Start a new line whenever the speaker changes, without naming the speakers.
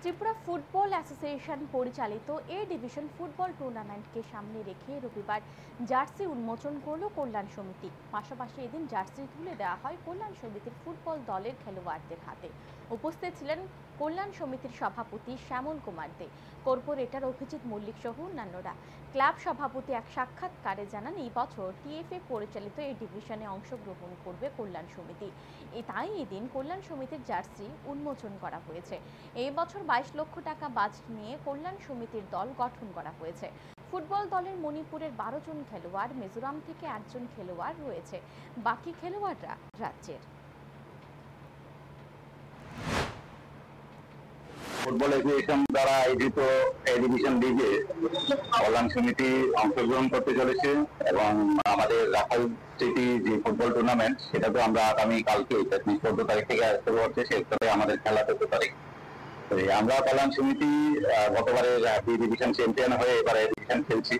Tripura football association পরিচালিত এ division football টুর্নামেন্টকে সামনে রেখে রবিবার জার্সি উন্মোচন করল কল্যাণ সমিতি। পাশাপাশি এদিন জার্সি তুলে দেওয়া হয় কল্যাণ সমিতির ফুটবল দলের খেলোয়াড়দের হাতে। উপস্থিত ছিলেন কল্যাণ সমিতির সভাপতি শ্যামল কুমার দে, কর্পোরেটর অভিজিৎ মল্লিক সহ অন্যান্যরা। ক্লাব সভাপতি এক সাক্ষাৎকারে জানান, এই বছর টিএফএ পরিচালিত এই ডিভিশনে অংশগ্রহণ করবে কল্যাণ সমিতি। তাই এদিন কল্যাণ সমিতির জার্সি উন্মোচন করা হয়েছে। এই বছর 22 লক্ষ টাকা বাজেট নিয়ে কল্যাণ সমিতির দল গঠন করা হয়েছে। ফুটবল দলের মণিপুরের 12 জন খেলোয়াড়, মিজোরাম থেকে 1 জন খেলোয়াড় রয়েছে, বাকি খেলোয়াড়রা রাজ্যের।
ফুটবল অ্যাসোসিয়েশন দ্বারা আয়োজিত এ ডিভিশন লিগে কল্যাণ সমিতি অংশগ্রহণ করতে চলেছে এবং আমাদের রাখাল সিটি যে ফুটবল টুর্নামেন্ট সেটা তো আমরা আগামী কালকে 14 তারিখ থেকে শুরু হচ্ছে, সেটাতে আমাদের খেলা 14 তারিখ। আমরা কল্যাণ সমিতি গতবারে বি ডিভিশন চ্যাম্পিয়ন হয়ে এবারে ডিভিশন খেলছি।